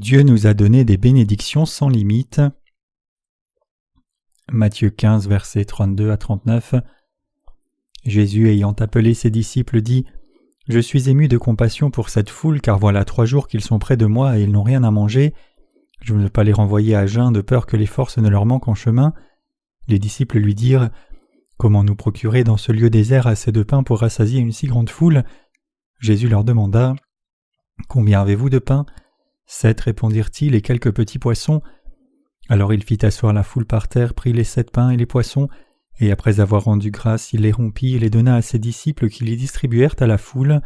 Dieu nous a donné des bénédictions sans limite. Matthieu 15, versets 32 à 39. Jésus, ayant appelé ses disciples, dit : « Je suis ému de compassion pour cette foule, car voilà 3 jours qu'ils sont près de moi et ils n'ont rien à manger. Je ne veux pas les renvoyer à jeun de peur que les forces ne leur manquent en chemin. » Les disciples lui dirent : « Comment nous procurer dans ce lieu désert assez de pain pour rassasier une si grande foule ?» Jésus leur demanda : « Combien avez-vous de pain ? » 7, répondirent-ils, et quelques petits poissons. Alors il fit asseoir la foule par terre, prit les 7 pains et les poissons, et après avoir rendu grâce, il les rompit et les donna à ses disciples qui les distribuèrent à la foule.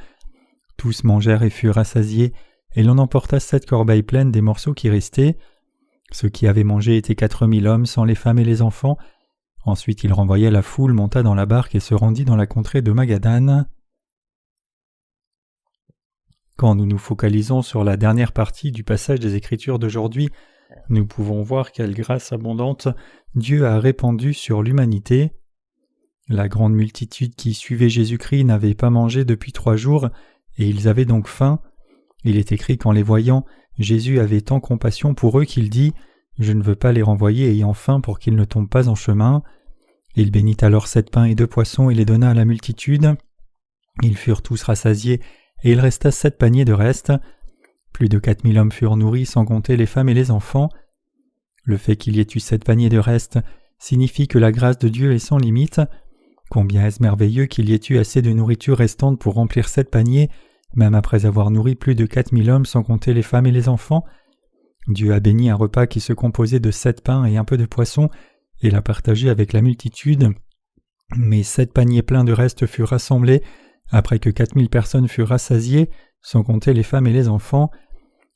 Tous mangèrent et furent rassasiés, et l'on emporta 7 corbeilles pleines des morceaux qui restaient. Ceux qui avaient mangé étaient 4000 hommes, sans les femmes et les enfants. Ensuite il renvoya la foule, monta dans la barque et se rendit dans la contrée de Magadane. Quand nous nous focalisons sur la dernière partie du passage des Écritures d'aujourd'hui, nous pouvons voir quelle grâce abondante Dieu a répandue sur l'humanité. La grande multitude qui suivait Jésus-Christ n'avait pas mangé depuis 3 jours, et ils avaient donc faim. Il est écrit qu'en les voyant, Jésus avait tant compassion pour eux qu'il dit : « Je ne veux pas les renvoyer ayant faim pour qu'ils ne tombent pas en chemin. » Il bénit alors 7 pains et 2 poissons et les donna à la multitude. Ils furent tous rassasiés, et il resta 7 paniers de reste. Plus de 4000 hommes furent nourris, sans compter les femmes et les enfants. Le fait qu'il y ait eu 7 paniers de reste signifie que la grâce de Dieu est sans limite. Combien est-ce merveilleux qu'il y ait eu assez de nourriture restante pour remplir 7 paniers, même après avoir nourri plus de 4000 hommes sans compter les femmes et les enfants. Dieu a béni un repas qui se composait de 7 pains et un peu de poisson, et l'a partagé avec la multitude. Mais 7 paniers pleins de reste furent rassemblés, après que 4000 personnes furent rassasiées, sans compter les femmes et les enfants.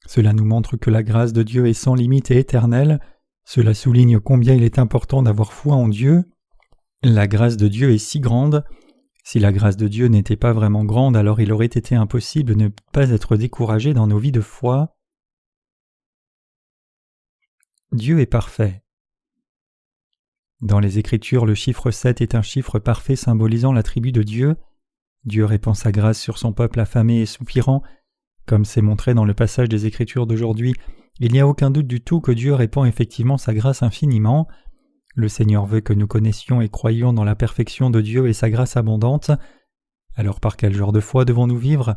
Cela nous montre que la grâce de Dieu est sans limite et éternelle. Cela souligne combien il est important d'avoir foi en Dieu. La grâce de Dieu est si grande. Si la grâce de Dieu n'était pas vraiment grande, alors il aurait été impossible de ne pas être découragé dans nos vies de foi. Dieu est parfait. Dans les Écritures, le chiffre 7 est un chiffre parfait symbolisant l'attribut de Dieu. Dieu répand sa grâce sur son peuple affamé et soupirant. Comme c'est montré dans le passage des Écritures d'aujourd'hui, il n'y a aucun doute du tout que Dieu répand effectivement sa grâce infiniment. Le Seigneur veut que nous connaissions et croyions dans la perfection de Dieu et sa grâce abondante. Alors par quel genre de foi devons-nous vivre ?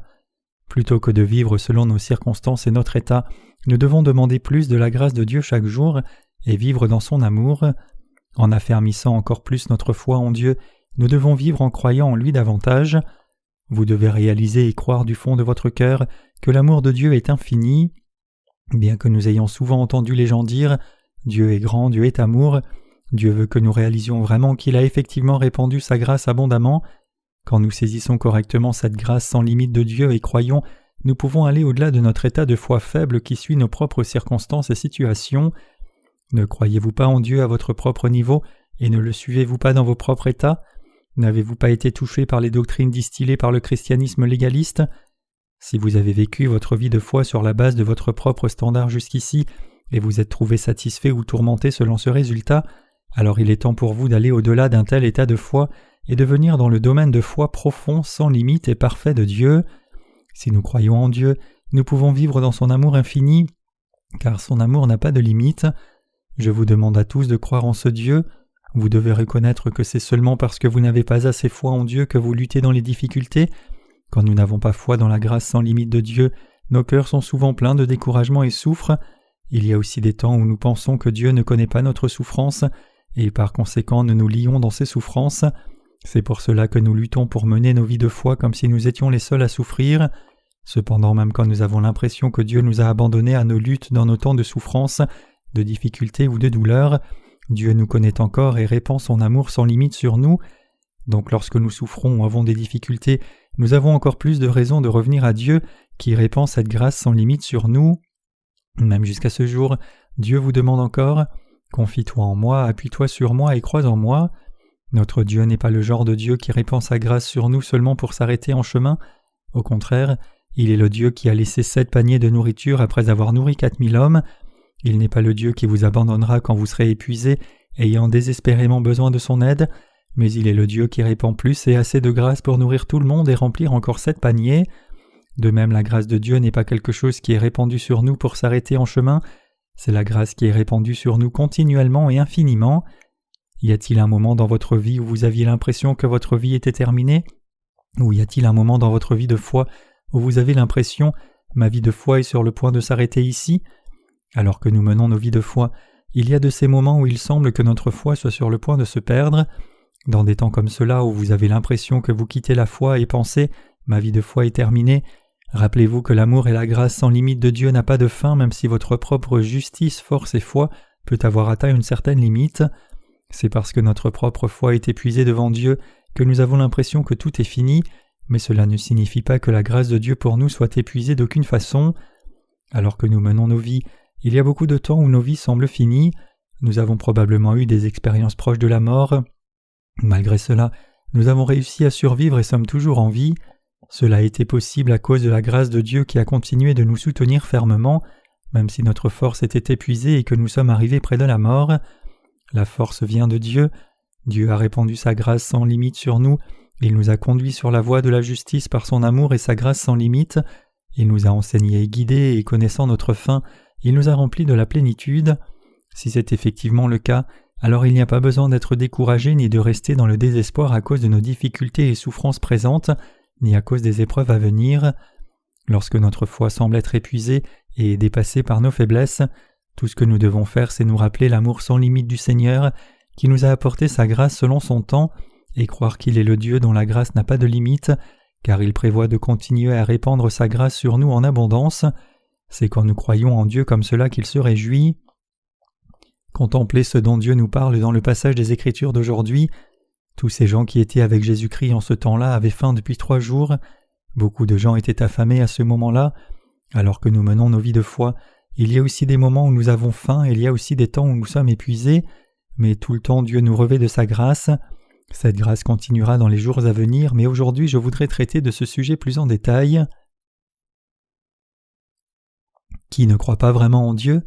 Plutôt que de vivre selon nos circonstances et notre état, nous devons demander plus de la grâce de Dieu chaque jour et vivre dans son amour. En affermissant encore plus notre foi en Dieu, nous devons vivre en croyant en lui davantage. Vous devez réaliser et croire du fond de votre cœur que l'amour de Dieu est infini. Bien que nous ayons souvent entendu les gens dire « Dieu est grand, Dieu est amour », Dieu veut que nous réalisions vraiment qu'il a effectivement répandu sa grâce abondamment. Quand nous saisissons correctement cette grâce sans limite de Dieu et croyons, nous pouvons aller au-delà de notre état de foi faible qui suit nos propres circonstances et situations. Ne croyez-vous pas en Dieu à votre propre niveau et ne le suivez-vous pas dans vos propres états ? N'avez-vous pas été touché par les doctrines distillées par le christianisme légaliste ? Si vous avez vécu votre vie de foi sur la base de votre propre standard jusqu'ici et vous êtes trouvé satisfait ou tourmenté selon ce résultat, alors il est temps pour vous d'aller au-delà d'un tel état de foi et de venir dans le domaine de foi profond, sans limite et parfait de Dieu. Si nous croyons en Dieu, nous pouvons vivre dans son amour infini, car son amour n'a pas de limite. Je vous demande à tous de croire en ce Dieu. Vous devez reconnaître que c'est seulement parce que vous n'avez pas assez foi en Dieu que vous luttez dans les difficultés. Quand nous n'avons pas foi dans la grâce sans limite de Dieu, nos cœurs sont souvent pleins de découragement et souffrent. Il y a aussi des temps où nous pensons que Dieu ne connaît pas notre souffrance, et par conséquent nous nous lions dans ces souffrances. C'est pour cela que nous luttons pour mener nos vies de foi comme si nous étions les seuls à souffrir. Cependant, même quand nous avons l'impression que Dieu nous a abandonnés à nos luttes dans nos temps de souffrance, de difficultés ou de douleur, Dieu nous connaît encore et répand son amour sans limite sur nous. Donc lorsque nous souffrons ou avons des difficultés, nous avons encore plus de raisons de revenir à Dieu qui répand cette grâce sans limite sur nous. Même jusqu'à ce jour, Dieu vous demande encore « Confie-toi en moi, appuie-toi sur moi et crois en moi ». Notre Dieu n'est pas le genre de Dieu qui répand sa grâce sur nous seulement pour s'arrêter en chemin. Au contraire, il est le Dieu qui a laissé 7 paniers de nourriture après avoir nourri 4000 hommes. Il n'est pas le Dieu qui vous abandonnera quand vous serez épuisé, ayant désespérément besoin de son aide, mais il est le Dieu qui répand plus et assez de grâce pour nourrir tout le monde et remplir encore 7 paniers. De même, la grâce de Dieu n'est pas quelque chose qui est répandu sur nous pour s'arrêter en chemin, c'est la grâce qui est répandue sur nous continuellement et infiniment. Y a-t-il un moment dans votre vie où vous aviez l'impression que votre vie était terminée? Ou y a-t-il un moment dans votre vie de foi où vous avez l'impression « ma vie de foi est sur le point de s'arrêter ici » Alors que nous menons nos vies de foi, il y a de ces moments où il semble que notre foi soit sur le point de se perdre. Dans des temps comme cela où vous avez l'impression que vous quittez la foi et pensez « ma vie de foi est terminée », rappelez-vous que l'amour et la grâce sans limite de Dieu n'a pas de fin même si votre propre justice, force et foi peut avoir atteint une certaine limite. C'est parce que notre propre foi est épuisée devant Dieu que nous avons l'impression que tout est fini, mais cela ne signifie pas que la grâce de Dieu pour nous soit épuisée d'aucune façon. Alors que nous menons nos vies, il y a beaucoup de temps où nos vies semblent finies. Nous avons probablement eu des expériences proches de la mort. Malgré cela, nous avons réussi à survivre et sommes toujours en vie. Cela a été possible à cause de la grâce de Dieu qui a continué de nous soutenir fermement, même si notre force était épuisée et que nous sommes arrivés près de la mort. La force vient de Dieu. Dieu a répandu sa grâce sans limite sur nous. Il nous a conduits sur la voie de la justice par son amour et sa grâce sans limite. Il nous a enseignés et guidés et connaissant notre fin, il nous a remplis de la plénitude. Si c'est effectivement le cas, alors il n'y a pas besoin d'être découragé ni de rester dans le désespoir à cause de nos difficultés et souffrances présentes, ni à cause des épreuves à venir. Lorsque notre foi semble être épuisée et dépassée par nos faiblesses, tout ce que nous devons faire, c'est nous rappeler l'amour sans limite du Seigneur, qui nous a apporté sa grâce selon son temps, et croire qu'il est le Dieu dont la grâce n'a pas de limite, car il prévoit de continuer à répandre sa grâce sur nous en abondance. C'est quand nous croyons en Dieu comme cela qu'il se réjouit. Contemplez ce dont Dieu nous parle dans le passage des Écritures d'aujourd'hui. Tous ces gens qui étaient avec Jésus-Christ en ce temps-là avaient faim depuis 3 jours. Beaucoup de gens étaient affamés à ce moment-là. Alors que nous menons nos vies de foi, il y a aussi des moments où nous avons faim et il y a aussi des temps où nous sommes épuisés, mais tout le temps Dieu nous revêt de sa grâce. Cette grâce continuera dans les jours à venir, mais aujourd'hui je voudrais traiter de ce sujet plus en détail. Qui ne croit pas vraiment en Dieu?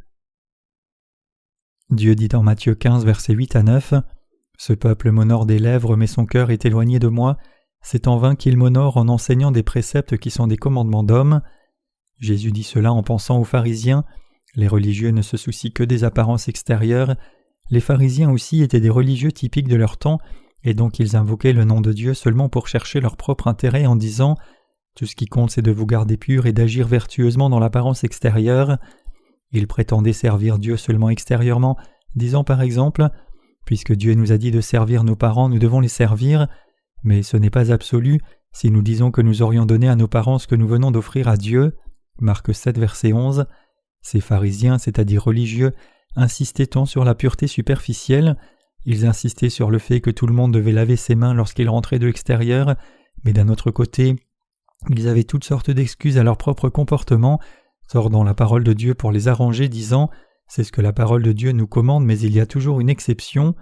Dieu dit en Matthieu 15, versets 8 à 9, « Ce peuple m'honore des lèvres, mais son cœur est éloigné de moi. C'est en vain qu'il m'honore en enseignant des préceptes qui sont des commandements d'hommes. » Jésus dit cela en pensant aux pharisiens. Les religieux ne se soucient que des apparences extérieures. Les pharisiens aussi étaient des religieux typiques de leur temps, et donc ils invoquaient le nom de Dieu seulement pour chercher leur propre intérêt en disant « Tout ce qui compte c'est de vous garder pur et d'agir vertueusement dans l'apparence extérieure. » Ils prétendaient servir Dieu seulement extérieurement, disant par exemple « Puisque Dieu nous a dit de servir nos parents, nous devons les servir. » Mais ce n'est pas absolu si nous disons que nous aurions donné à nos parents ce que nous venons d'offrir à Dieu. Marc 7, verset 11. Ces pharisiens, c'est-à-dire religieux, insistaient tant sur la pureté superficielle. Ils insistaient sur le fait que tout le monde devait laver ses mains lorsqu'il rentrait de l'extérieur, mais d'un autre côté, ils avaient toutes sortes d'excuses à leur propre comportement, tordant la parole de Dieu pour les arranger, disant « C'est ce que la parole de Dieu nous commande, mais il y a toujours une exception. »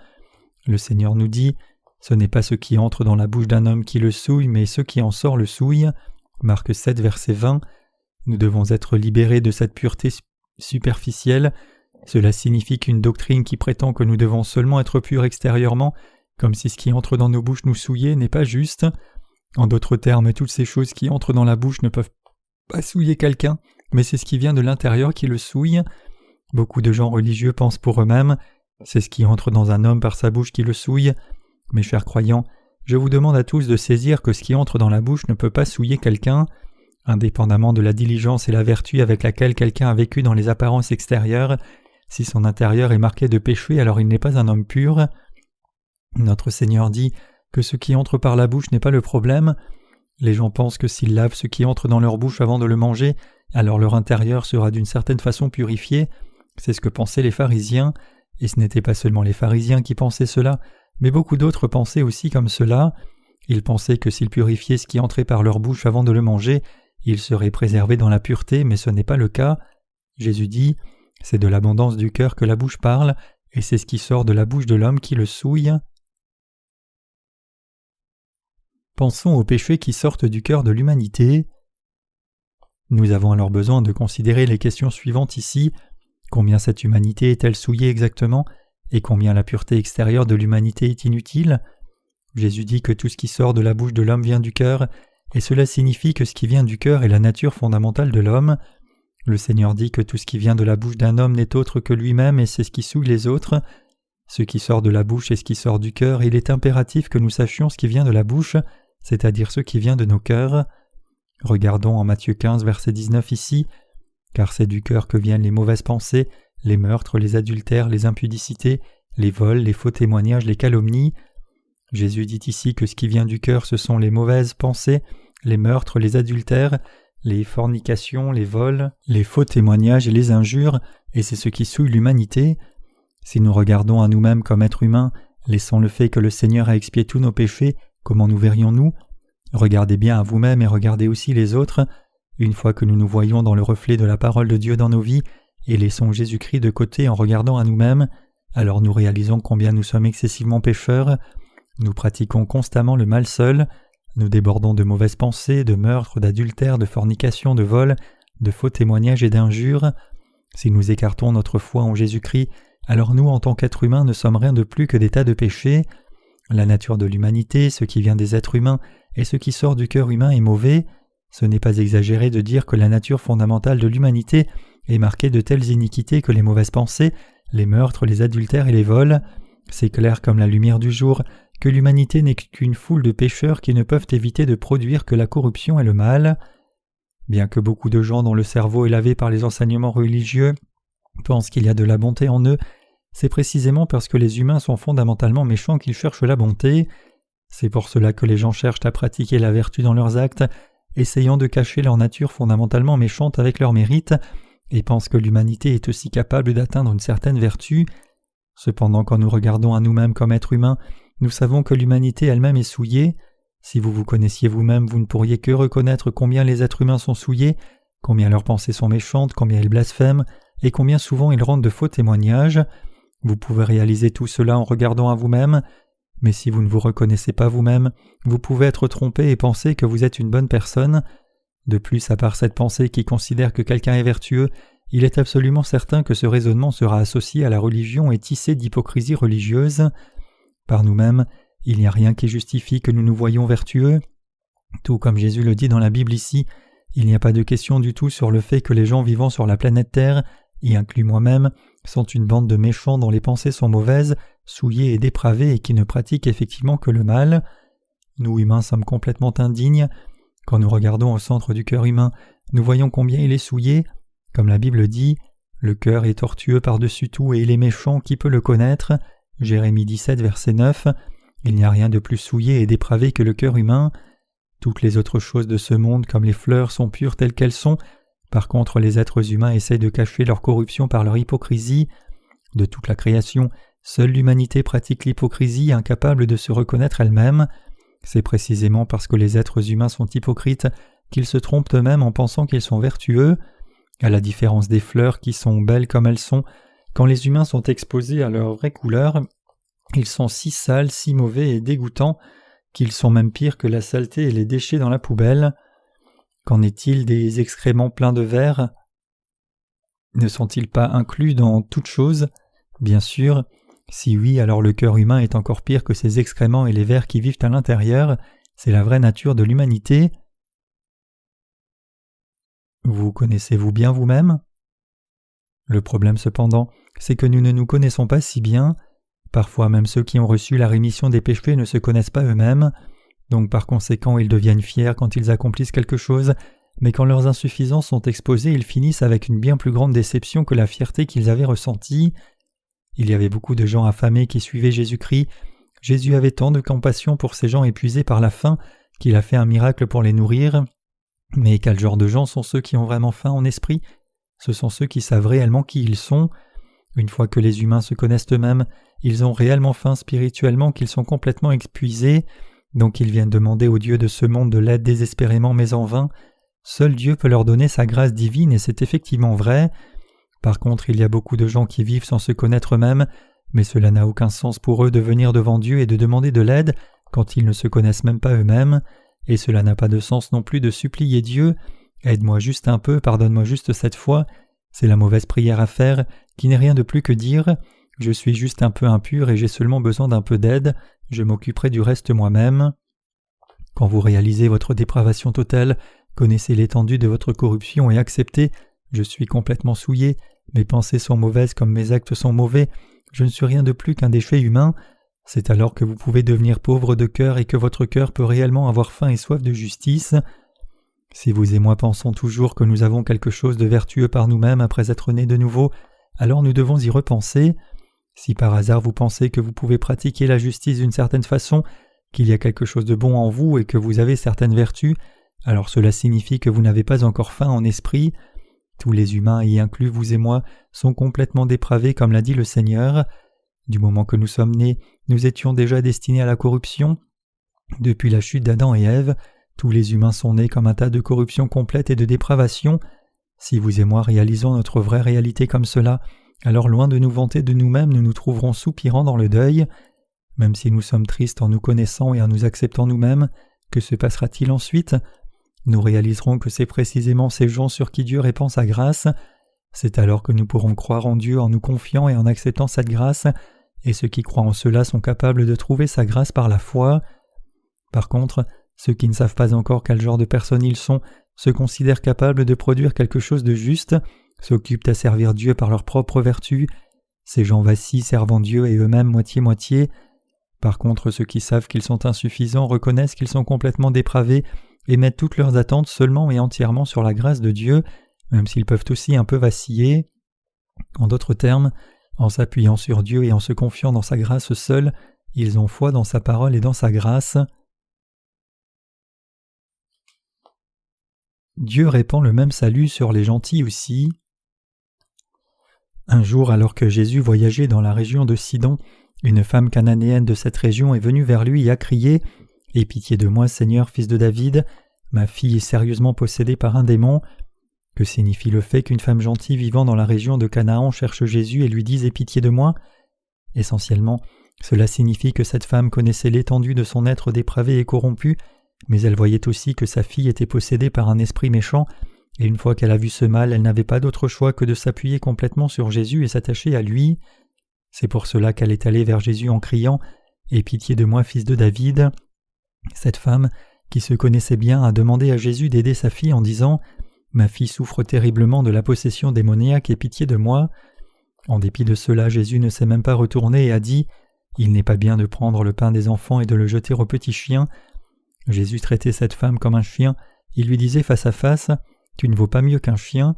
Le Seigneur nous dit « Ce n'est pas ce qui entre dans la bouche d'un homme qui le souille, mais ce qui en sort le souille. » Marc 7, verset 20. Nous devons être libérés de cette pureté superficielle. Cela signifie qu'une doctrine qui prétend que nous devons seulement être purs extérieurement, comme si ce qui entre dans nos bouches nous souillait, n'est pas juste. En d'autres termes, toutes ces choses qui entrent dans la bouche ne peuvent pas souiller quelqu'un, mais c'est ce qui vient de l'intérieur qui le souille. Beaucoup de gens religieux pensent pour eux-mêmes, c'est ce qui entre dans un homme par sa bouche qui le souille. Mes chers croyants, je vous demande à tous de saisir que ce qui entre dans la bouche ne peut pas souiller quelqu'un. Indépendamment de la diligence et la vertu avec laquelle quelqu'un a vécu dans les apparences extérieures, si son intérieur est marqué de péché, alors il n'est pas un homme pur. Notre Seigneur dit que ce qui entre par la bouche n'est pas le problème. Les gens pensent que s'ils lavent ce qui entre dans leur bouche avant de le manger, alors leur intérieur sera d'une certaine façon purifié. C'est ce que pensaient les pharisiens, et ce n'était pas seulement les pharisiens qui pensaient cela, mais beaucoup d'autres pensaient aussi comme cela. Ils pensaient que s'ils purifiaient ce qui entrait par leur bouche avant de le manger, ils seraient préservés dans la pureté, mais ce n'est pas le cas. Jésus dit « C'est de l'abondance du cœur que la bouche parle, et c'est ce qui sort de la bouche de l'homme qui le souille. » Pensons aux péchés qui sortent du cœur de l'humanité. Nous avons alors besoin de considérer les questions suivantes ici. Combien cette humanité est-elle souillée exactement, et combien la pureté extérieure de l'humanité est inutile? Jésus dit que tout ce qui sort de la bouche de l'homme vient du cœur, et cela signifie que ce qui vient du cœur est la nature fondamentale de l'homme. Le Seigneur dit que tout ce qui vient de la bouche d'un homme n'est autre que lui-même et c'est ce qui souille les autres. Ce qui sort de la bouche est ce qui sort du cœur, et il est impératif que nous sachions ce qui vient de la bouche, c'est-à-dire ce qui vient de nos cœurs. Regardons en Matthieu 15, verset 19 ici. « Car c'est du cœur que viennent les mauvaises pensées, les meurtres, les adultères, les impudicités, les vols, les faux témoignages, les calomnies. » Jésus dit ici que ce qui vient du cœur, ce sont les mauvaises pensées, les meurtres, les adultères, les fornications, les vols, les faux témoignages et les injures, et c'est ce qui souille l'humanité. Si nous regardons à nous-mêmes comme êtres humains, laissant le fait que le Seigneur a expié tous nos péchés, comment nous verrions-nous ? Regardez bien à vous-même et regardez aussi les autres. Une fois que nous nous voyons dans le reflet de la parole de Dieu dans nos vies, et laissons Jésus-Christ de côté en regardant à nous-mêmes, alors nous réalisons combien nous sommes excessivement pécheurs. Nous pratiquons constamment le mal seul. Nous débordons de mauvaises pensées, de meurtres, d'adultères, de fornications, de vols, de faux témoignages et d'injures. Si nous écartons notre foi en Jésus-Christ, alors nous, en tant qu'êtres humains, ne sommes rien de plus que des tas de péchés. La nature de l'humanité, ce qui vient des êtres humains, et ce qui sort du cœur humain est mauvais. Ce n'est pas exagéré de dire que la nature fondamentale de l'humanité est marquée de telles iniquités que les mauvaises pensées, les meurtres, les adultères et les vols. C'est clair comme la lumière du jour que l'humanité n'est qu'une foule de pécheurs qui ne peuvent éviter de produire que la corruption et le mal. Bien que beaucoup de gens dont le cerveau est lavé par les enseignements religieux pensent qu'il y a de la bonté en eux, c'est précisément parce que les humains sont fondamentalement méchants qu'ils cherchent la bonté. C'est pour cela que les gens cherchent à pratiquer la vertu dans leurs actes, essayant de cacher leur nature fondamentalement méchante avec leur mérite, et pensent que l'humanité est aussi capable d'atteindre une certaine vertu. Cependant, quand nous regardons à nous-mêmes comme êtres humains, nous savons que l'humanité elle-même est souillée. Si vous vous connaissiez vous-même, vous ne pourriez que reconnaître combien les êtres humains sont souillés, combien leurs pensées sont méchantes, combien ils blasphèment, et combien souvent ils rendent de faux témoignages. Vous pouvez réaliser tout cela en regardant à vous-même, mais si vous ne vous reconnaissez pas vous-même, vous pouvez être trompé et penser que vous êtes une bonne personne. De plus, à part cette pensée qui considère que quelqu'un est vertueux, il est absolument certain que ce raisonnement sera associé à la religion et tissé d'hypocrisie religieuse. Par nous-mêmes, il n'y a rien qui justifie que nous nous voyions vertueux. Tout comme Jésus le dit dans la Bible ici, il n'y a pas de question du tout sur le fait que les gens vivant sur la planète Terre, y inclus moi-même, sont une bande de méchants dont les pensées sont mauvaises, souillées et dépravées et qui ne pratiquent effectivement que le mal. Nous humains sommes complètement indignes. Quand nous regardons au centre du cœur humain, nous voyons combien il est souillé. Comme la Bible dit, « Le cœur est tortueux par-dessus tout et il est méchant, qui peut le connaître ?» Jérémie 17, verset 9. Il n'y a rien de plus souillé et dépravé que le cœur humain. Toutes les autres choses de ce monde, comme les fleurs, sont pures telles qu'elles sont. Par contre, les êtres humains essaient de cacher leur corruption par leur hypocrisie. De toute la création, seule l'humanité pratique l'hypocrisie, incapable de se reconnaître elle-même. C'est précisément parce que les êtres humains sont hypocrites qu'ils se trompent eux-mêmes en pensant qu'ils sont vertueux. À la différence des fleurs qui sont belles comme elles sont, quand les humains sont exposés à leur vraie couleur, ils sont si sales, si mauvais et dégoûtants qu'ils sont même pires que la saleté et les déchets dans la poubelle. Qu'en est-il des excréments pleins de vers ? Ne sont-ils pas inclus dans toute chose ? Bien sûr. Si oui, alors le cœur humain est encore pire que ces excréments et les vers qui vivent à l'intérieur. C'est la vraie nature de l'humanité. Vous connaissez-vous bien vous-même ? Le problème cependant, c'est que nous ne nous connaissons pas si bien. Parfois même ceux qui ont reçu la rémission des péchés ne se connaissent pas eux-mêmes. Donc par conséquent, ils deviennent fiers quand ils accomplissent quelque chose, mais quand leurs insuffisances sont exposées, ils finissent avec une bien plus grande déception que la fierté qu'ils avaient ressentie. Il y avait beaucoup de gens affamés qui suivaient Jésus-Christ. Jésus avait tant de compassion pour ces gens épuisés par la faim qu'il a fait un miracle pour les nourrir. Mais quel genre de gens sont ceux qui ont vraiment faim en esprit ? Ce sont ceux qui savent réellement qui ils sont. Une fois que les humains se connaissent eux-mêmes, ils ont réellement faim spirituellement qu'ils sont complètement épuisés. Donc ils viennent demander au Dieu de ce monde de l'aide désespérément mais en vain. Seul Dieu peut leur donner sa grâce divine et c'est effectivement vrai. Par contre, il y a beaucoup de gens qui vivent sans se connaître eux-mêmes, mais cela n'a aucun sens pour eux de venir devant Dieu et de demander de l'aide quand ils ne se connaissent même pas eux-mêmes, et cela n'a pas de sens non plus de supplier Dieu « Aide-moi juste un peu, pardonne-moi juste cette fois ». C'est la mauvaise prière à faire, qui n'est rien de plus que dire « Je suis juste un peu impur et j'ai seulement besoin d'un peu d'aide, je m'occuperai du reste moi-même ». Quand vous réalisez votre dépravation totale, connaissez l'étendue de votre corruption et acceptez « Je suis complètement souillé, mes pensées sont mauvaises comme mes actes sont mauvais, je ne suis rien de plus qu'un déchet humain », c'est alors que vous pouvez devenir pauvre de cœur et que votre cœur peut réellement avoir faim et soif de justice. Si vous et moi pensons toujours que nous avons quelque chose de vertueux par nous-mêmes après être nés de nouveau, alors nous devons y repenser. Si par hasard vous pensez que vous pouvez pratiquer la justice d'une certaine façon, qu'il y a quelque chose de bon en vous et que vous avez certaines vertus, alors cela signifie que vous n'avez pas encore faim en esprit. Tous les humains, y inclus vous et moi, sont complètement dépravés comme l'a dit le Seigneur. Du moment que nous sommes nés, nous étions déjà destinés à la corruption. Depuis la chute d'Adam et Ève, tous les humains sont nés comme un tas de corruption complète et de dépravation. Si vous et moi réalisons notre vraie réalité comme cela, alors loin de nous vanter de nous-mêmes, nous nous trouverons soupirant dans le deuil. Même si nous sommes tristes en nous connaissant et en nous acceptant nous-mêmes, que se passera-t-il ensuite ? Nous réaliserons que c'est précisément ces gens sur qui Dieu répand sa grâce. C'est alors que nous pourrons croire en Dieu en nous confiant et en acceptant cette grâce, et ceux qui croient en cela sont capables de trouver sa grâce par la foi. Par contre, ceux qui ne savent pas encore quel genre de personnes ils sont, se considèrent capables de produire quelque chose de juste, s'occupent à servir Dieu par leur propre vertu. Ces gens vacillent servant Dieu et eux-mêmes moitié-moitié. Par contre, ceux qui savent qu'ils sont insuffisants reconnaissent qu'ils sont complètement dépravés et mettent toutes leurs attentes seulement et entièrement sur la grâce de Dieu, même s'ils peuvent aussi un peu vaciller. En d'autres termes, en s'appuyant sur Dieu et en se confiant dans sa grâce seule, ils ont foi dans sa parole et dans sa grâce. Dieu répand le même salut sur les gentils aussi. Un jour, alors que Jésus voyageait dans la région de Sidon, une femme cananéenne de cette région est venue vers lui et a crié « Aie pitié de moi, Seigneur, fils de David, ma fille est sérieusement possédée par un démon. » Que signifie le fait qu'une femme gentille vivant dans la région de Canaan cherche Jésus et lui dise « Aie pitié de moi » ? Essentiellement, cela signifie que cette femme connaissait l'étendue de son être dépravé et corrompu, mais elle voyait aussi que sa fille était possédée par un esprit méchant, et une fois qu'elle a vu ce mal, elle n'avait pas d'autre choix que de s'appuyer complètement sur Jésus et s'attacher à lui. C'est pour cela qu'elle est allée vers Jésus en criant « Aie pitié de moi, fils de David ». Cette femme, qui se connaissait bien, a demandé à Jésus d'aider sa fille en disant « Ma fille souffre terriblement de la possession démoniaque, aie pitié de moi ». En dépit de cela, Jésus ne s'est même pas retourné et a dit « Il n'est pas bien de prendre le pain des enfants et de le jeter aux petits chiens ». Jésus traitait cette femme comme un chien, il lui disait face à face « Tu ne vaux pas mieux qu'un chien ».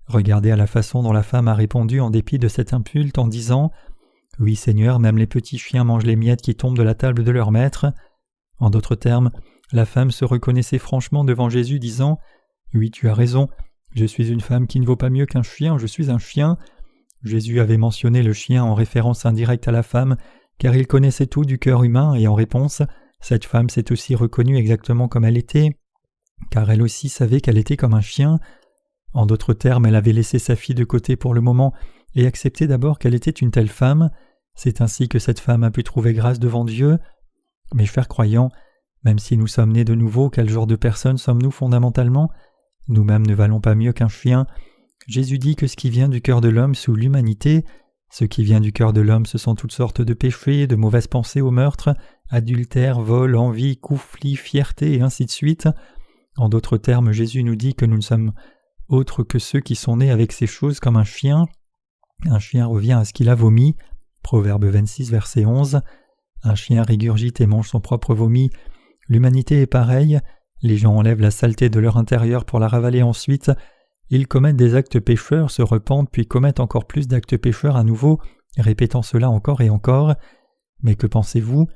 Regardez à la façon dont la femme a répondu en dépit de cette insulte en disant « Oui Seigneur, même les petits chiens mangent les miettes qui tombent de la table de leur maître ». En d'autres termes, la femme se reconnaissait franchement devant Jésus disant « Oui, tu as raison, je suis une femme qui ne vaut pas mieux qu'un chien, je suis un chien ». Jésus avait mentionné le chien en référence indirecte à la femme, car il connaissait tout du cœur humain et en réponse, cette femme s'est aussi reconnue exactement comme elle était, car elle aussi savait qu'elle était comme un chien. En d'autres termes, elle avait laissé sa fille de côté pour le moment et accepté d'abord qu'elle était une telle femme. C'est ainsi que cette femme a pu trouver grâce devant Dieu. Mes chers croyants, même si nous sommes nés de nouveau, quel genre de personnes sommes-nous fondamentalement ? Nous-mêmes ne valons pas mieux qu'un chien. Jésus dit que ce qui vient du cœur de l'homme sous l'humanité, ce qui vient du cœur de l'homme, ce sont toutes sortes de péchés, de mauvaises pensées au meurtre, adultère, vol, envie, conflit, fierté et ainsi de suite. En d'autres termes, Jésus nous dit que nous ne sommes autres que ceux qui sont nés avec ces choses comme un chien. Un chien revient à ce qu'il a vomi. Proverbe 26, verset 11. Un chien régurgite et mange son propre vomi. L'humanité est pareille. Les gens enlèvent la saleté de leur intérieur pour la ravaler ensuite. Ils commettent des actes pécheurs, se repentent, puis commettent encore plus d'actes pécheurs à nouveau, répétant cela encore et encore. Mais que pensez-vous ?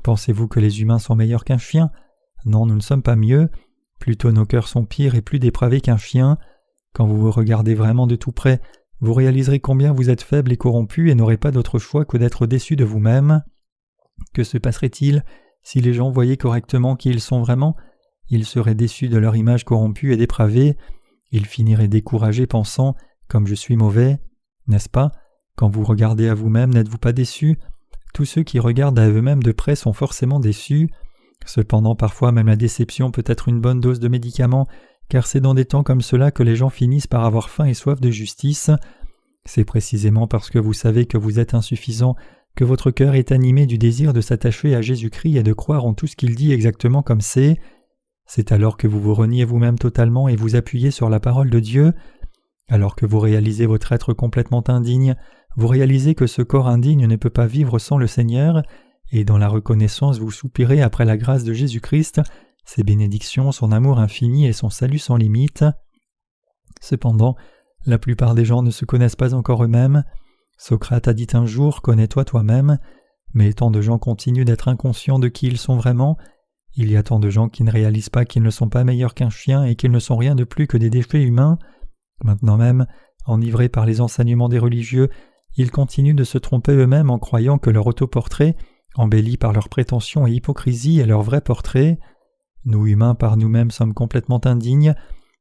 Pensez-vous que les humains sont meilleurs qu'un chien ? Non, nous ne sommes pas mieux. Plutôt nos cœurs sont pires et plus dépravés qu'un chien. Quand vous vous regardez vraiment de tout près, vous réaliserez combien vous êtes faible et corrompu et n'aurez pas d'autre choix que d'être déçu de vous-même. Que se passerait-il si les gens voyaient correctement qui ils sont vraiment ? Ils seraient déçus de leur image corrompue et dépravée. Ils finiraient découragés pensant « comme je suis mauvais ». N'est-ce pas ? Quand vous regardez à vous-même, n'êtes-vous pas déçus ? Tous ceux qui regardent à eux-mêmes de près sont forcément déçus. Cependant, parfois même la déception peut être une bonne dose de médicaments, car c'est dans des temps comme cela que les gens finissent par avoir faim et soif de justice. C'est précisément parce que vous savez que vous êtes insuffisant que votre cœur est animé du désir de s'attacher à Jésus-Christ et de croire en tout ce qu'il dit exactement comme c'est alors que vous vous reniez vous-même totalement et vous appuyez sur la parole de Dieu. Alors que vous réalisez votre être complètement indigne, vous réalisez que ce corps indigne ne peut pas vivre sans le Seigneur, et dans la reconnaissance vous soupirez après la grâce de Jésus-Christ, ses bénédictions, son amour infini et son salut sans limite. Cependant, la plupart des gens ne se connaissent pas encore eux-mêmes. Socrate a dit un jour « Connais-toi toi-même », mais tant de gens continuent d'être inconscients de qui ils sont vraiment. Il y a tant de gens qui ne réalisent pas qu'ils ne sont pas meilleurs qu'un chien et qu'ils ne sont rien de plus que des déchets humains. Maintenant même, enivrés par les enseignements des religieux, ils continuent de se tromper eux-mêmes en croyant que leur autoportrait, embelli par leurs prétentions et hypocrisie, est leur vrai portrait. Nous humains par nous-mêmes sommes complètement indignes,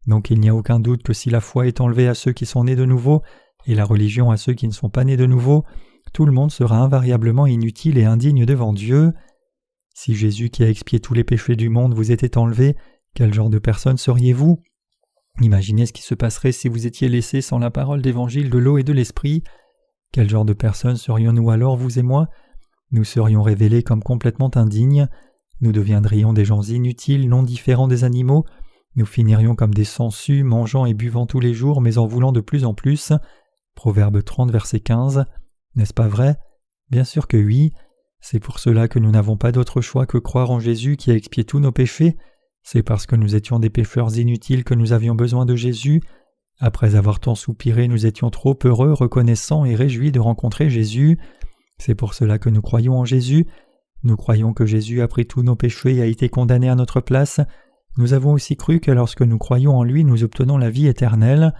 donc il n'y a aucun doute que si la foi est enlevée à ceux qui sont nés de nouveau, et la religion à ceux qui ne sont pas nés de nouveau, tout le monde sera invariablement inutile et indigne devant Dieu. Si Jésus qui a expié tous les péchés du monde vous était enlevé, quel genre de personne seriez-vous ? Imaginez ce qui se passerait si vous étiez laissés sans la parole d'évangile de l'eau et de l'esprit. Quel genre de personnes serions-nous alors, vous et moi ? Nous serions révélés comme complètement indignes. Nous deviendrions des gens inutiles, non différents des animaux. Nous finirions comme des sangsues, mangeant et buvant tous les jours, mais en voulant de plus en plus. Proverbe 30, verset 15. N'est-ce pas vrai ? Bien sûr que oui. C'est pour cela que nous n'avons pas d'autre choix que croire en Jésus qui a expié tous nos péchés. C'est parce que nous étions des pécheurs inutiles que nous avions besoin de Jésus. Après avoir tant soupiré, nous étions trop heureux, reconnaissants et réjouis de rencontrer Jésus. C'est pour cela que nous croyons en Jésus. Nous croyons que Jésus a pris tous nos péchés et a été condamné à notre place. Nous avons aussi cru que lorsque nous croyons en lui, nous obtenons la vie éternelle.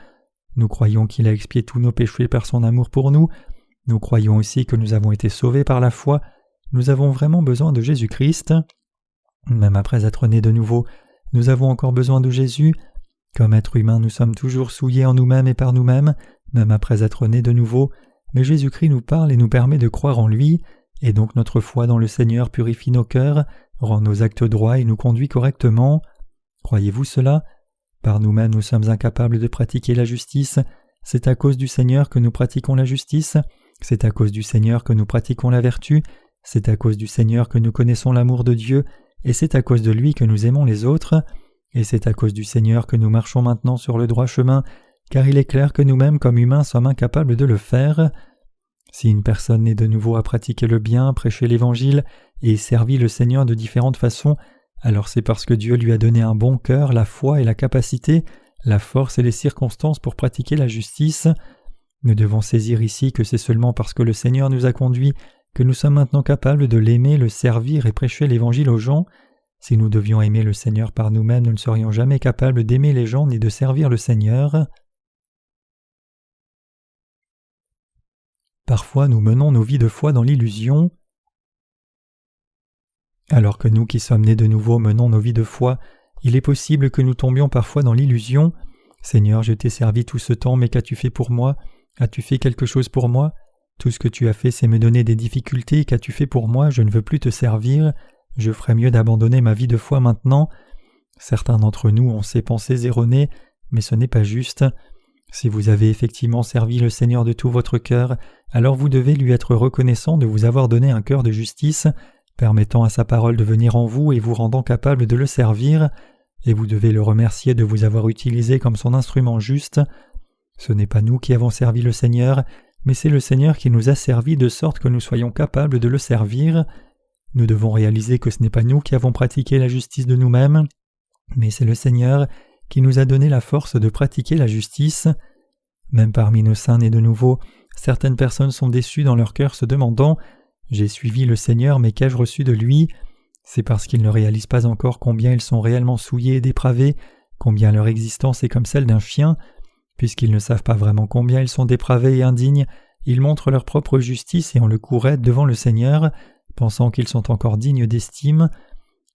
Nous croyons qu'il a expié tous nos péchés par son amour pour nous. Nous croyons aussi que nous avons été sauvés par la foi. Nous avons vraiment besoin de Jésus-Christ. Même après être nés de nouveau, nous avons encore besoin de Jésus. Comme êtres humains, nous sommes toujours souillés en nous-mêmes et par nous-mêmes, même après être nés de nouveau, mais Jésus-Christ nous parle et nous permet de croire en lui, et donc notre foi dans le Seigneur purifie nos cœurs, rend nos actes droits et nous conduit correctement. Croyez-vous cela ? Par nous-mêmes, nous sommes incapables de pratiquer la justice. C'est à cause du Seigneur que nous pratiquons la justice. C'est à cause du Seigneur que nous pratiquons la vertu. C'est à cause du Seigneur que nous connaissons l'amour de Dieu, et c'est à cause de lui que nous aimons les autres. Et c'est à cause du Seigneur que nous marchons maintenant sur le droit chemin, car il est clair que nous-mêmes comme humains sommes incapables de le faire. Si une personne née de nouveau a pratiqué le bien, prêché l'Évangile et servi le Seigneur de différentes façons, alors c'est parce que Dieu lui a donné un bon cœur, la foi et la capacité, la force et les circonstances pour pratiquer la justice. Nous devons saisir ici que c'est seulement parce que le Seigneur nous a conduits que nous sommes maintenant capables de l'aimer, le servir et prêcher l'Évangile aux gens. Si nous devions aimer le Seigneur par nous-mêmes, nous ne serions jamais capables d'aimer les gens ni de servir le Seigneur. Parfois, nous menons nos vies de foi dans l'illusion. Alors que nous qui sommes nés de nouveau menons nos vies de foi, il est possible que nous tombions parfois dans l'illusion. « Seigneur, je t'ai servi tout ce temps, mais qu'as-tu fait pour moi ? As-tu fait quelque chose pour moi ? Tout ce que tu as fait, c'est me donner des difficultés. Qu'as-tu fait pour moi ? Je ne veux plus te servir. Je ferais mieux d'abandonner ma vie de foi maintenant. » Certains d'entre nous ont ces pensées erronées, mais ce n'est pas juste. Si vous avez effectivement servi le Seigneur de tout votre cœur, alors vous devez lui être reconnaissant de vous avoir donné un cœur de justice, permettant à sa parole de venir en vous et vous rendant capable de le servir, et vous devez le remercier de vous avoir utilisé comme son instrument juste. Ce n'est pas nous qui avons servi le Seigneur, mais c'est le Seigneur qui nous a servis de sorte que nous soyons capables de le servir. Nous devons réaliser que ce n'est pas nous qui avons pratiqué la justice de nous-mêmes, mais c'est le Seigneur qui nous a donné la force de pratiquer la justice. Même parmi nos saints nés de nouveau, certaines personnes sont déçues dans leur cœur se demandant « J'ai suivi le Seigneur, mais qu'ai-je reçu de lui ?» C'est parce qu'ils ne réalisent pas encore combien ils sont réellement souillés et dépravés, combien leur existence est comme celle d'un chien. Puisqu'ils ne savent pas vraiment combien ils sont dépravés et indignes, ils montrent leur propre justice et ont le cou raide devant le Seigneur, pensant qu'ils sont encore dignes d'estime.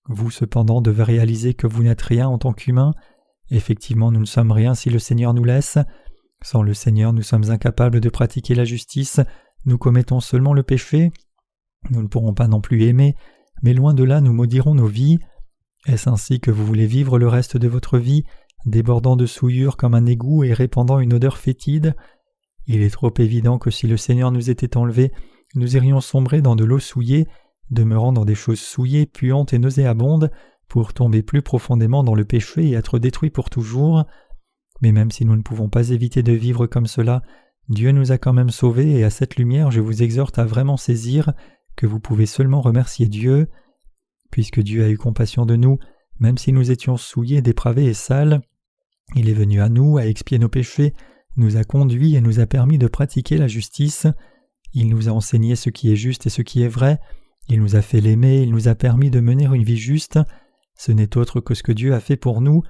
Vous cependant devez réaliser que vous n'êtes rien en tant qu'humain. Effectivement, nous ne sommes rien si le Seigneur nous laisse. Sans le Seigneur, nous sommes incapables de pratiquer la justice, nous commettons seulement le péché. Nous ne pourrons pas non plus aimer, mais loin de là nous maudirons nos vies. Est-ce ainsi que vous voulez vivre le reste de votre vie, débordant de souillure comme un égout et répandant une odeur fétide ? Il est trop évident que si le Seigneur nous était enlevé, nous irions sombrer dans de l'eau souillée, demeurant dans des choses souillées, puantes et nauséabondes, pour tomber plus profondément dans le péché et être détruits pour toujours. Mais même si nous ne pouvons pas éviter de vivre comme cela, Dieu nous a quand même sauvés et à cette lumière je vous exhorte à vraiment saisir que vous pouvez seulement remercier Dieu. Puisque Dieu a eu compassion de nous, même si nous étions souillés, dépravés et sales, il est venu à nous, à expier nos péchés, nous a conduits et nous a permis de pratiquer la justice. Il nous a enseigné ce qui est juste et ce qui est vrai, il nous a fait l'aimer, il nous a permis de mener une vie juste. Ce n'est autre que ce que Dieu a fait pour nous.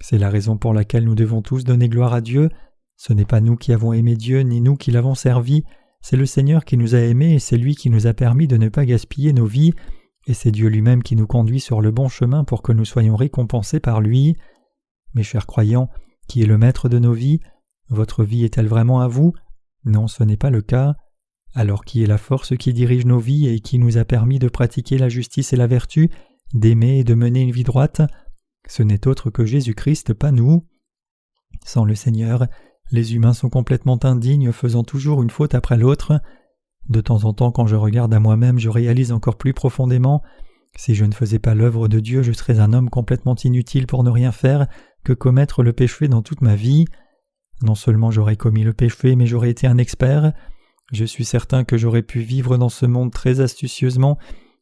C'est la raison pour laquelle nous devons tous donner gloire à Dieu. Ce n'est pas nous qui avons aimé Dieu, ni nous qui l'avons servi, c'est le Seigneur qui nous a aimés et c'est lui qui nous a permis de ne pas gaspiller nos vies, et c'est Dieu lui-même qui nous conduit sur le bon chemin pour que nous soyons récompensés par lui. Mes chers croyants, qui est le maître de nos vies? Votre vie est-elle vraiment à vous? Non, ce n'est pas le cas. Alors qui est la force qui dirige nos vies et qui nous a permis de pratiquer la justice et la vertu, d'aimer et de mener une vie droite? Ce n'est autre que Jésus-Christ, pas nous. Sans le Seigneur, les humains sont complètement indignes, faisant toujours une faute après l'autre. De temps en temps, quand je regarde à moi-même, je réalise encore plus profondément. Si je ne faisais pas l'œuvre de Dieu, je serais un homme complètement inutile pour ne rien faire que commettre le péché dans toute ma vie. Non seulement j'aurais commis le péché, mais j'aurais été un expert. Je suis certain que j'aurais pu vivre dans ce monde très astucieusement,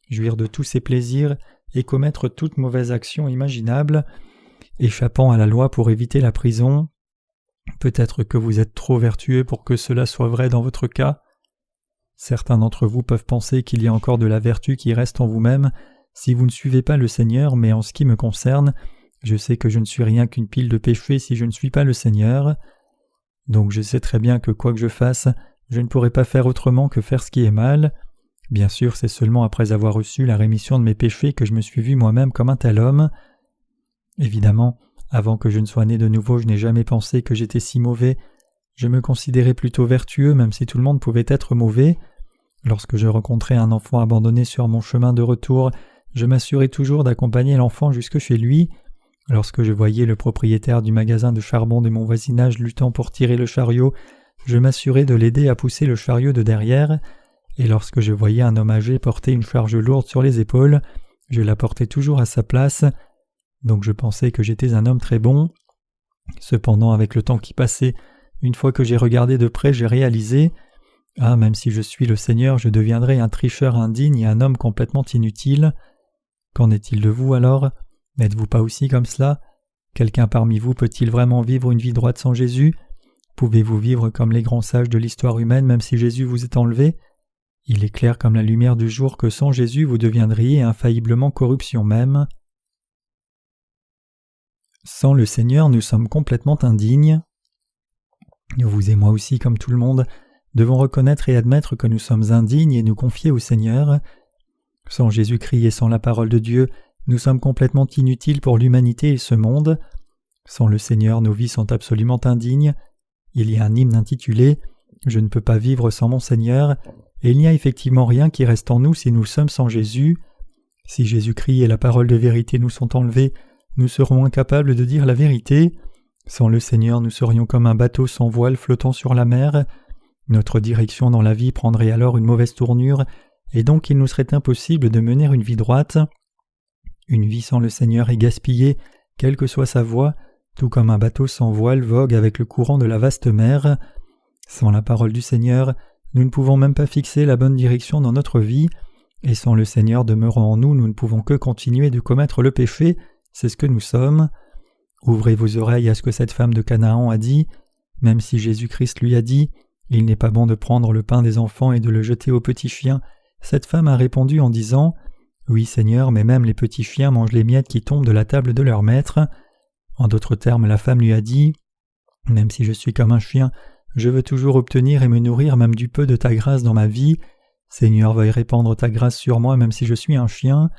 jouir de tous ses plaisirs et commettre toute mauvaise action imaginable, échappant à la loi pour éviter la prison. Peut-être que vous êtes trop vertueux pour que cela soit vrai dans votre cas. Certains d'entre vous peuvent penser qu'il y a encore de la vertu qui reste en vous-même si vous ne suivez pas le Seigneur, mais en ce qui me concerne, je sais que je ne suis rien qu'une pile de péchés si je ne suis pas le Seigneur. Donc je sais très bien que quoi que je fasse, je ne pourrai pas faire autrement que faire ce qui est mal. Bien sûr, c'est seulement après avoir reçu la rémission de mes péchés que je me suis vu moi-même comme un tel homme. Évidemment, avant que je ne sois né de nouveau, je n'ai jamais pensé que j'étais si mauvais. Je me considérais plutôt vertueux, même si tout le monde pouvait être mauvais. Lorsque je rencontrais un enfant abandonné sur mon chemin de retour, je m'assurais toujours d'accompagner l'enfant jusque chez lui. Lorsque je voyais le propriétaire du magasin de charbon de mon voisinage luttant pour tirer le chariot, je m'assurais de l'aider à pousser le chariot de derrière. Et lorsque je voyais un homme âgé porter une charge lourde sur les épaules, je la portais toujours à sa place. Donc je pensais que j'étais un homme très bon. Cependant, avec le temps qui passait, une fois que j'ai regardé de près, j'ai réalisé « Ah, même si je suis le Seigneur, je deviendrai un tricheur indigne et un homme complètement inutile. » Qu'en est-il de vous alors? N'êtes-vous pas aussi comme cela? Quelqu'un parmi vous peut-il vraiment vivre une vie droite sans Jésus? Pouvez-vous vivre comme les grands sages de l'histoire humaine même si Jésus vous est enlevé? Il est clair comme la lumière du jour que sans Jésus vous deviendriez infailliblement corruption même. Sans le Seigneur, nous sommes complètement indignes. Vous et moi aussi, comme tout le monde, devons reconnaître et admettre que nous sommes indignes et nous confier au Seigneur. Sans Jésus-Christ et sans la parole de Dieu, nous sommes complètement inutiles pour l'humanité et ce monde. Sans le Seigneur, nos vies sont absolument indignes. Il y a un hymne intitulé « Je ne peux pas vivre sans mon Seigneur » et il n'y a effectivement rien qui reste en nous si nous sommes sans Jésus. Si Jésus-Christ et la parole de vérité nous sont enlevés, nous serons incapables de dire la vérité. Sans le Seigneur, nous serions comme un bateau sans voile flottant sur la mer. Notre direction dans la vie prendrait alors une mauvaise tournure, et donc il nous serait impossible de mener une vie droite. Une vie sans le Seigneur est gaspillée, quelle que soit sa voie, tout comme un bateau sans voile vogue avec le courant de la vaste mer. Sans la parole du Seigneur, nous ne pouvons même pas fixer la bonne direction dans notre vie, et sans le Seigneur demeurant en nous, nous ne pouvons que continuer de commettre le péché, c'est ce que nous sommes. Ouvrez vos oreilles à ce que cette femme de Canaan a dit, même si Jésus-Christ lui a dit « Il n'est pas bon de prendre le pain des enfants et de le jeter aux petits chiens », cette femme a répondu en disant « Oui Seigneur, mais même les petits chiens mangent les miettes qui tombent de la table de leur maître. » En d'autres termes, la femme lui a dit « Même si je suis comme un chien, je veux toujours obtenir et me nourrir même du peu de ta grâce dans ma vie. Seigneur, veuille répandre ta grâce sur moi même si je suis un chien. »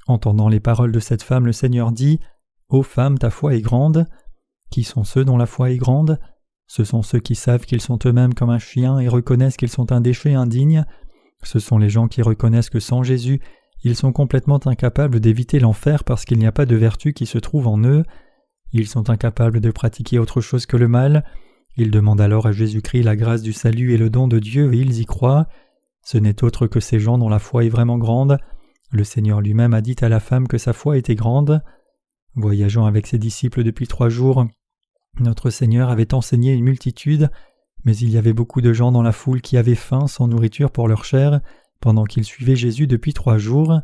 Entendant les paroles de cette femme, le Seigneur dit « Ô femme, ta foi est grande. » Qui sont ceux dont la foi est grande? Ce sont ceux qui savent qu'ils sont eux-mêmes comme un chien et reconnaissent qu'ils sont un déchet indigne. Ce sont les gens qui reconnaissent que sans Jésus, ils sont complètement incapables d'éviter l'enfer parce qu'il n'y a pas de vertu qui se trouve en eux. Ils sont incapables de pratiquer autre chose que le mal. Ils demandent alors à Jésus-Christ la grâce du salut et le don de Dieu et ils y croient. Ce n'est autre que ces gens dont la foi est vraiment grande. Le Seigneur lui-même a dit à la femme que sa foi était grande. Voyageant avec ses disciples depuis 3 jours, notre Seigneur avait enseigné une multitude, mais il y avait beaucoup de gens dans la foule qui avaient faim sans nourriture pour leur chair, pendant qu'ils suivaient Jésus depuis 3 jours.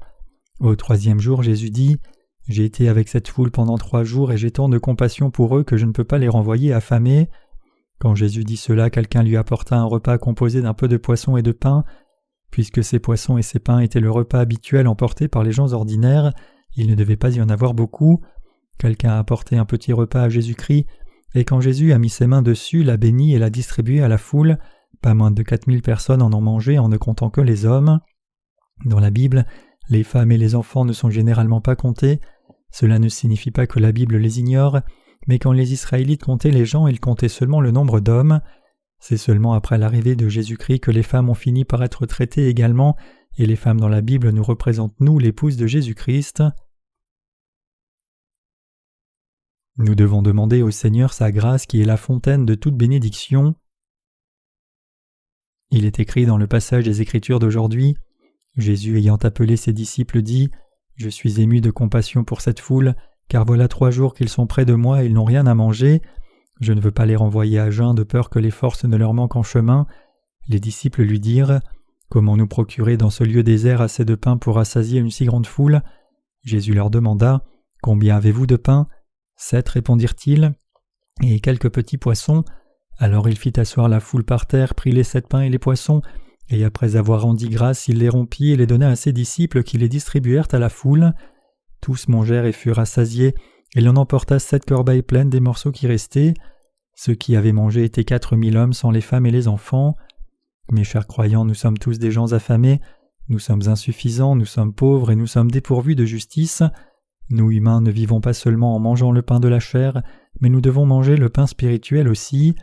Au 3e jour, Jésus dit « J'ai été avec cette foule pendant 3 jours et j'ai tant de compassion pour eux que je ne peux pas les renvoyer affamés. » Quand Jésus dit cela, quelqu'un lui apporta un repas composé d'un peu de poisson et de pain. Puisque ces poissons et ces pains étaient le repas habituel emporté par les gens ordinaires, il ne devait pas y en avoir beaucoup. Quelqu'un a apporté un petit repas à Jésus-Christ, et quand Jésus a mis ses mains dessus, l'a béni et l'a distribué à la foule, pas moins de 4000 personnes en ont mangé en ne comptant que les hommes. Dans la Bible, les femmes et les enfants ne sont généralement pas comptés. Cela ne signifie pas que la Bible les ignore, mais quand les Israélites comptaient les gens, ils comptaient seulement le nombre d'hommes. C'est seulement après l'arrivée de Jésus-Christ que les femmes ont fini par être traitées également, et les femmes dans la Bible nous représentent nous, l'épouse de Jésus-Christ. Nous devons demander au Seigneur sa grâce qui est la fontaine de toute bénédiction. Il est écrit dans le passage des Écritures d'aujourd'hui, Jésus ayant appelé ses disciples dit « Je suis ému de compassion pour cette foule, car voilà 3 jours qu'ils sont près de moi et ils n'ont rien à manger. Je ne veux pas les renvoyer à jeun de peur que les forces ne leur manquent en chemin. » Les disciples lui dirent « Comment nous procurer dans ce lieu désert assez de pain pour rassasier une si grande foule ?» Jésus leur demanda « Combien avez-vous de pain ?» 7, répondirent-ils, et quelques petits poissons. Alors il fit asseoir la foule par terre, prit les 7 pains et les poissons, et après avoir rendu grâce, il les rompit et les donna à ses disciples qui les distribuèrent à la foule. Tous mangèrent et furent rassasiés, et l'on emporta 7 corbeilles pleines des morceaux qui restaient. Ceux qui avaient mangé étaient 4000 hommes sans les femmes et les enfants. Mes chers croyants, nous sommes tous des gens affamés, nous sommes insuffisants, nous sommes pauvres et nous sommes dépourvus de justice. Nous humains ne vivons pas seulement en mangeant le pain de la chair, mais nous devons manger le pain spirituel aussi.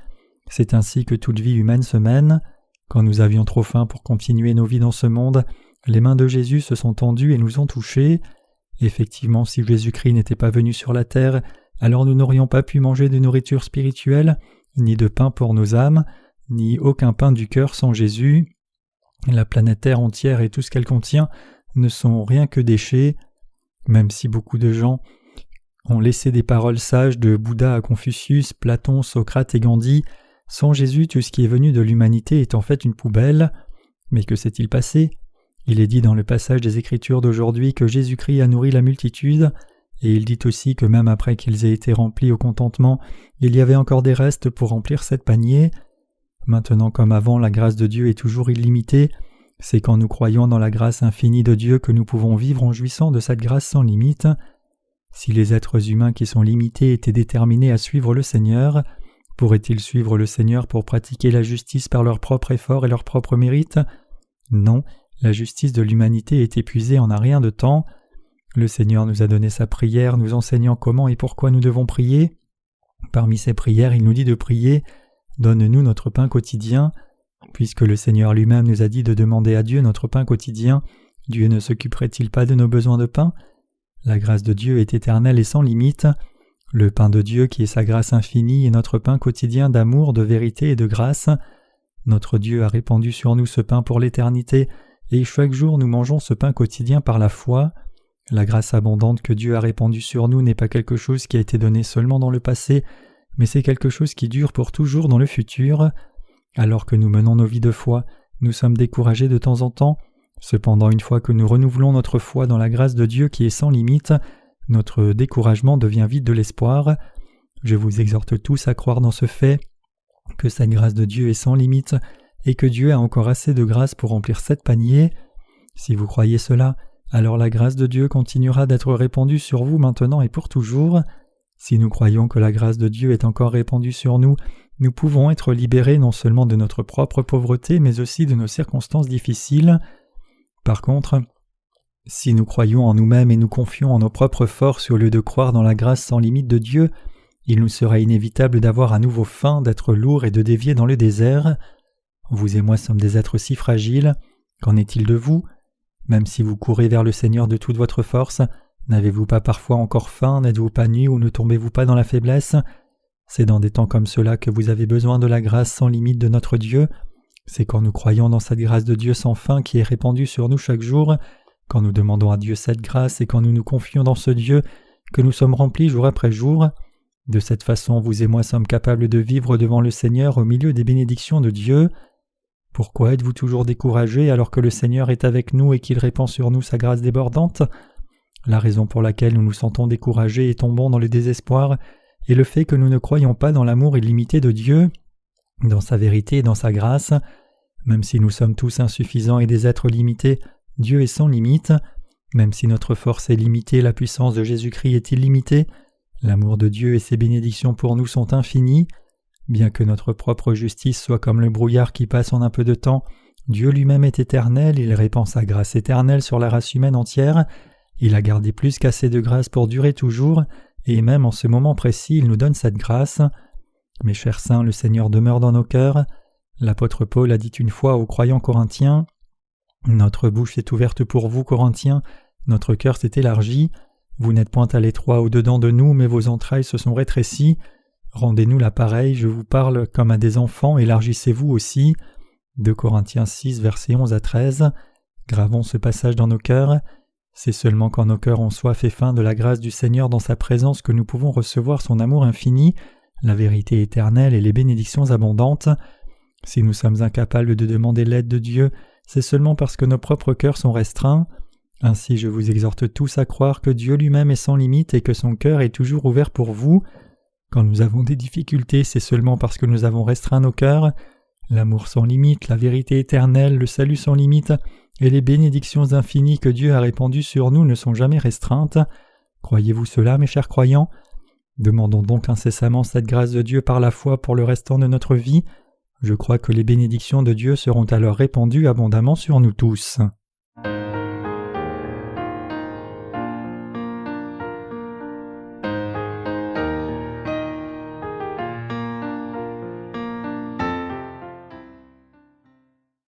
C'est ainsi que toute vie humaine se mène. Quand nous avions trop faim pour continuer nos vies dans ce monde, les mains de Jésus se sont tendues et nous ont touchés. Effectivement, si Jésus-Christ n'était pas venu sur la terre, alors nous n'aurions pas pu manger de nourriture spirituelle, ni de pain pour nos âmes, ni aucun pain du cœur sans Jésus. La planète Terre entière et tout ce qu'elle contient ne sont rien que déchets. Même si beaucoup de gens ont laissé des paroles sages de Bouddha à Confucius, Platon, Socrate et Gandhi, sans Jésus, tout ce qui est venu de l'humanité est en fait une poubelle. Mais que s'est-il passé ? Il est dit dans le passage des Écritures d'aujourd'hui que Jésus-Christ a nourri la multitude, et il dit aussi que même après qu'ils aient été remplis au contentement, il y avait encore des restes pour remplir 7 paniers. Maintenant comme avant, la grâce de Dieu est toujours illimitée. C'est quand nous croyons dans la grâce infinie de Dieu que nous pouvons vivre en jouissant de cette grâce sans limite. Si les êtres humains qui sont limités étaient déterminés à suivre le Seigneur, pourraient-ils suivre le Seigneur pour pratiquer la justice par leur propre effort et leur propre mérite ? Non, la justice de l'humanité est épuisée en un rien de temps. Le Seigneur nous a donné sa prière, nous enseignant comment et pourquoi nous devons prier. Parmi ces prières, il nous dit de prier « Donne-nous notre pain quotidien ». Puisque le Seigneur lui-même nous a dit de demander à Dieu notre pain quotidien, Dieu ne s'occuperait-il pas de nos besoins de pain ? La grâce de Dieu est éternelle et sans limite. Le pain de Dieu qui est sa grâce infinie est notre pain quotidien d'amour, de vérité et de grâce. Notre Dieu a répandu sur nous ce pain pour l'éternité, et chaque jour nous mangeons ce pain quotidien par la foi. La grâce abondante que Dieu a répandue sur nous n'est pas quelque chose qui a été donné seulement dans le passé, mais c'est quelque chose qui dure pour toujours dans le futur. Alors que nous menons nos vies de foi, nous sommes découragés de temps en temps. Cependant, une fois que nous renouvelons notre foi dans la grâce de Dieu qui est sans limite, notre découragement devient vide de l'espoir. Je vous exhorte tous à croire dans ce fait, que cette grâce de Dieu est sans limite, et que Dieu a encore assez de grâce pour remplir 7 paniers. Si vous croyez cela, alors la grâce de Dieu continuera d'être répandue sur vous maintenant et pour toujours. Si nous croyons que la grâce de Dieu est encore répandue sur nous, nous pouvons être libérés non seulement de notre propre pauvreté, mais aussi de nos circonstances difficiles. Par contre, si nous croyons en nous-mêmes et nous confions en nos propres forces au lieu de croire dans la grâce sans limite de Dieu, il nous sera inévitable d'avoir à nouveau faim, d'être lourds et de dévier dans le désert. Vous et moi sommes des êtres si fragiles. Qu'en est-il de vous ? Même si vous courez vers le Seigneur de toute votre force, n'avez-vous pas parfois encore faim, n'êtes-vous pas nus ou ne tombez-vous pas dans la faiblesse ? C'est dans des temps comme cela que vous avez besoin de la grâce sans limite de notre Dieu. C'est quand nous croyons dans cette grâce de Dieu sans fin qui est répandue sur nous chaque jour, quand nous demandons à Dieu cette grâce et quand nous nous confions dans ce Dieu, que nous sommes remplis jour après jour. De cette façon, vous et moi sommes capables de vivre devant le Seigneur au milieu des bénédictions de Dieu. Pourquoi êtes-vous toujours découragés alors que le Seigneur est avec nous et qu'il répand sur nous sa grâce débordante ? La raison pour laquelle nous nous sentons découragés et tombons dans le désespoir est le fait que nous ne croyons pas dans l'amour illimité de Dieu, dans sa vérité et dans sa grâce. Même si nous sommes tous insuffisants et des êtres limités, Dieu est sans limite. Même si notre force est limitée, la puissance de Jésus-Christ est illimitée. L'amour de Dieu et ses bénédictions pour nous sont infinies. Bien que notre propre justice soit comme le brouillard qui passe en un peu de temps, Dieu lui-même est éternel, il répand sa grâce éternelle sur la race humaine entière. Il a gardé plus qu'assez de grâce pour durer toujours, et même en ce moment précis, il nous donne cette grâce. Mes chers saints, le Seigneur demeure dans nos cœurs. L'apôtre Paul a dit une fois aux croyants corinthiens « Notre bouche est ouverte pour vous, Corinthiens, notre cœur s'est élargi. Vous n'êtes point à l'étroit au-dedans de nous, mais vos entrailles se sont rétrécies. Rendez-nous l'appareil, je vous parle comme à des enfants, élargissez-vous aussi. » 2 Corinthiens 6, versets 11 à 13. Gravons ce passage dans nos cœurs. C'est seulement quand nos cœurs ont soif et faim de la grâce du Seigneur dans sa présence que nous pouvons recevoir son amour infini, la vérité éternelle et les bénédictions abondantes. Si nous sommes incapables de demander l'aide de Dieu, c'est seulement parce que nos propres cœurs sont restreints. Ainsi je vous exhorte tous à croire que Dieu lui-même est sans limite et que son cœur est toujours ouvert pour vous. Quand nous avons des difficultés, c'est seulement parce que nous avons restreint nos cœurs. L'amour sans limite, la vérité éternelle, le salut sans limite et les bénédictions infinies que Dieu a répandues sur nous ne sont jamais restreintes. Croyez-vous cela, mes chers croyants ? Demandons donc incessamment cette grâce de Dieu par la foi pour le restant de notre vie. Je crois que les bénédictions de Dieu seront alors répandues abondamment sur nous tous.